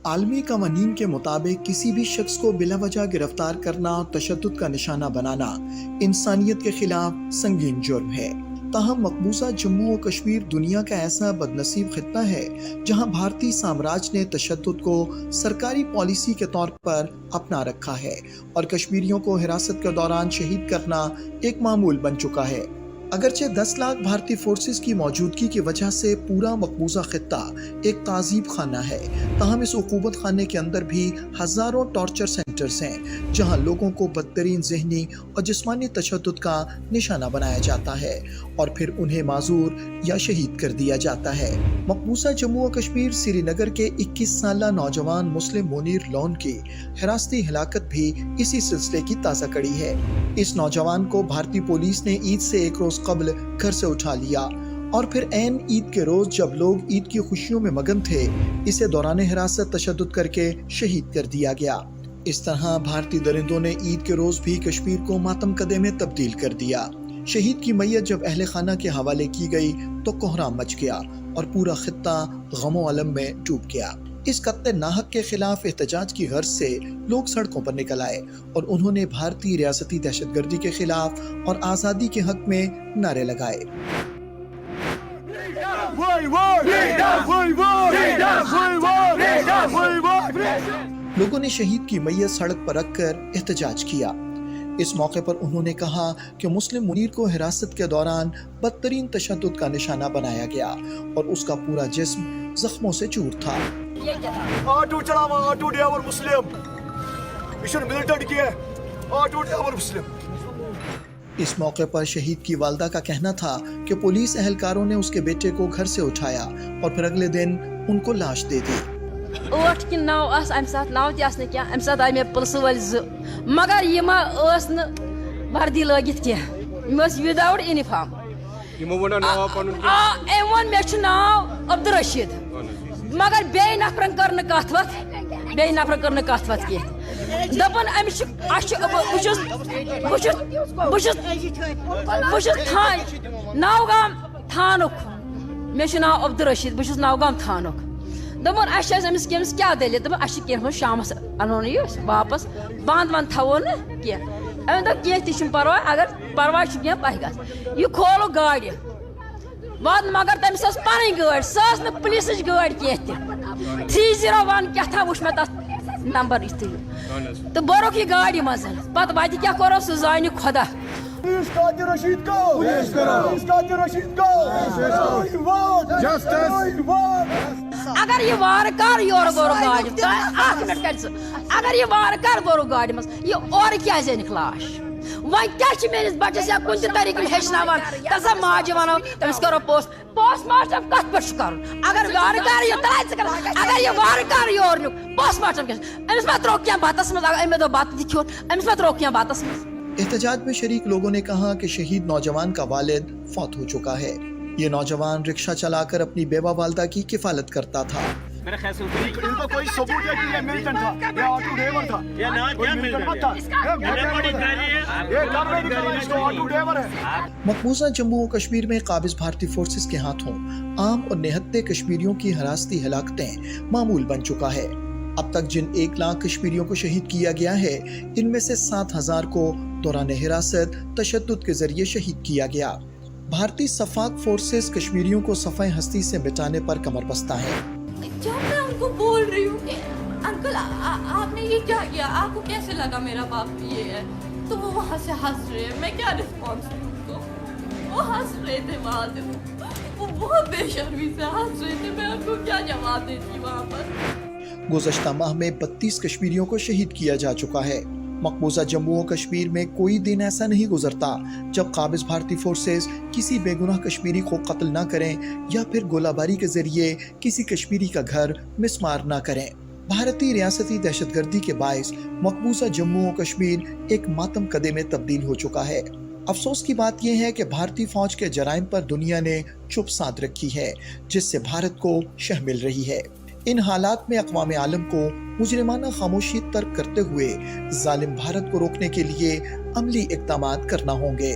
عالمی قوانین کے مطابق کسی بھی شخص کو بلا وجہ گرفتار کرنا اور تشدد کا نشانہ بنانا انسانیت کے خلاف سنگین جرم ہے۔ تاہم مقبوضہ جموں و کشمیر دنیا کا ایسا بدنصیب خطہ ہے جہاں بھارتی سامراج نے تشدد کو سرکاری پالیسی کے طور پر اپنا رکھا ہے اور کشمیریوں کو حراست کے دوران شہید کرنا ایک معمول بن چکا ہے۔ اگرچہ 10 لاکھ بھارتی فورسز کی موجودگی کی وجہ سے پورا مقبوضہ خطہ ایک تعذیب خانہ ہے، تاہم اس عقوبت خانے کے اندر بھی ہزاروں ٹارچر سینٹرز ہیں جہاں لوگوں کو بدترین ذہنی اور جسمانی تشدد کا نشانہ بنایا جاتا ہے اور پھر انہیں معذور یا شہید کر دیا جاتا ہے۔ مقبوضہ جموں و کشمیر سری نگر کے 21 سالہ نوجوان مسلم منیر لون کی حراستی ہلاکت بھی اسی سلسلے کی تازہ کڑی ہے۔ اس نوجوان کو بھارتی پولیس نے عید سے ایک روز قبل گھر سے اٹھا لیا اور پھر عین عید کے روز جب لوگ عید کی خوشیوں میں مگن تھے، اسے دوران حراست تشدد کر کے شہید کر دیا گیا۔ اس طرح بھارتی درندوں نے عید کے روز بھی کشمیر کو ماتم کدے میں تبدیل کر دیا۔ شہید کی میت جب اہل خانہ کے حوالے کی گئی تو کوہرام مچ گیا اور پورا خطہ غم و الم میں ڈوب گیا۔ اس قتل ناحق کے خلاف احتجاج کی غرض سے لوگ سڑکوں پر نکل آئے اور انہوں نے بھارتی ریاستی دہشت گردی کے خلاف اور آزادی کے حق میں نعرے لگائے۔ لوگوں نے شہید کی میت سڑک پر رکھ کر احتجاج کیا۔ اس موقع پر انہوں نے کہا کہ مسلم منیر کو حراست کے دوران بدترین تشدد کا نشانہ بنایا گیا اور اس کا پورا جسم زخموں سے چور تھا۔ آٹو چلاوا آٹو ڈرائیور مسلم یہ ملٹنٹ کی ہے آٹو ڈرائیور مسلم۔ اس موقع پر شہید کی والدہ کا کہنا تھا کہ پولیس اہلکاروں نے اس کے بیٹے کو گھر سے اٹھایا اور پھر اگلے دن ان کو لاش دے دی۔ 8 کہ 9 آس امہ سات 9 تہ آس نہ امہ سات آئی مے پلسہ ول 2 مگر یہ ما ٲس نہٕ وردی لٲگِتھ کینٛہہ، یِم ٲسۍ وداوُٹ یونیفارم۔ أمۍ ووٚن مےٚ چھُ ناو عبدالرشیٖد مگر بیٚیہِ نفرن کٔر نہٕ کتھ وتھ کینٛہہ، دوٚپُن أمِس چھُ بہٕ چھُس نوگام تھانُک، مےٚ چھُ ناو عبدالرشیٖد، بہٕ چھُس نوگام تھانُک۔ دوٚپُن اَسہِ چھِ أمِس کیٛاہ دٔلیٖل؟ دوٚپُن اَسہِ چھِ کینٛہہ شامس اَنون یہِ واپس، بنٛد وند تھاوو نہٕ کینٛہہ۔ أمۍ دوٚپ کینٛہہ تہِ چھُنہٕ پرواے، اگر پرواے چھُ کینٛہہ تۄہہِ گژھِ یہِ کھولُکھ گاڑِ وۄنۍ مگر تٔمِس ٲس پنٕنۍ گٲڑۍ، سۄ ٲس نہٕ پُلیٖسٕچ گٲڑۍ کینٛہہ تہِ۔ 301 کیٛاہ تھام وٕچھ مےٚ تتھ نمبر یِتھُے تہٕ بوٚرُکھ یہِ گاڑِ منٛز، پتہٕ وتہِ کیٛاہ کوٚرُکھ سُہ زانہِ خۄدا۔ اگر یہ وار کر یور بوٚرُکھ گاڑِ منٛز، اکھ منٹ کر ژٕ، اگر یہ وار کر بوٚرُکھ گاڑِ منٛز، یہ اورٕ کیٛازِ أنِکھ لاش؟ وۄنۍ کیٛاہ چھِ میٲنِس بچس یا کُنہِ تہِ طریٖقہٕ ہیٚچھناوان؟ تسا ماجہِ وَنو تٔمِس کرو پوسٹ مارٹم کتھ پٮ۪ٹھ چھُ کرُن؟ اگر وارٕ کار یہِ ترٛایہِ ژٕ کر، اگر یہِ وارٕ کار یور نیُک پوسٹ مارٹم کیٛاہ چھُ؟ أمِس ما ترٛوو کینٛہہ بتس منٛز؟ اگر أمۍ مےٚ دوٚپ بتہٕ تہِ کھیوٚن، أمِس ما ترٛوو کینٛہہ بتس منٛز؟ احتجاج میں شریک لوگوں نے کہا کہ شہید نوجوان کا والد فوت ہو چکا ہے۔ یہ نوجوان رکشہ چلا کر اپنی بیوہ والدہ کی کفالت کرتا تھا۔ میرا خیال سے ان کو کوئی ثبوت ہے کہ یہ ملٹنٹ تھا یا آٹو ڈرائیور تھا؟ کوئی ملٹنٹ مت تھا، یہ کب میں نکلا اس کو آٹو ڈرائیور ہے۔ مقبوضہ جموں و کشمیر میں قابض بھارتی فورسز کے ہاتھوں عام اور نہتے کشمیریوں کی حراستی ہلاکتیں معمول بن چکا ہے۔ اب تک جن 1 لاکھ کشمیریوں کو شہید کیا گیا ہے، ان میں سے 7000 کو دوران حراست تشدد کے ذریعے شہید کیا گیا۔ بھارتی شفاق فورسز کشمیریوں کو صفحہ ہستی سے بچانے پر کمر بستہ ہے۔ جب میں ان کو بول رہی ہوں کہ انکل آپ نے یہ کیا کیا، آپ کو کیسے لگا میرا باپ یہ ہے، تو وہ وہاں سے ہنس رہے ہیں، میں کیا رسپانس دوں ان کو؟ وہ ہنس رہے تھے وہاں سے، وہ بہت بے شرمی سے ہنس رہے تھے، میں ان کو کیا جواب دیتی وہاں پر۔ گزشتہ ماہ میں 32 کشمیریوں کو شہید کیا جا چکا ہے۔ مقبوضہ جموں و کشمیر میں کوئی دن ایسا نہیں گزرتا جب قابض بھارتی فورسز کسی بے گناہ کشمیری کو قتل نہ کریں یا پھر گولہ باری کے ذریعے کسی کشمیری کا گھر مسمار نہ کریں۔ بھارتی ریاستی دہشت گردی کے باعث مقبوضہ جموں و کشمیر ایک ماتم کدے میں تبدیل ہو چکا ہے۔ افسوس کی بات یہ ہے کہ بھارتی فوج کے جرائم پر دنیا نے چپ سادھ رکھی ہے، جس سے بھارت کو شہ مل رہی ہے۔ ان حالات میں اقوام عالم کو مجرمانہ خاموشی ترک کرتے ہوئے ظالم بھارت کو روکنے کے لیے عملی اقدامات کرنا ہوں گے۔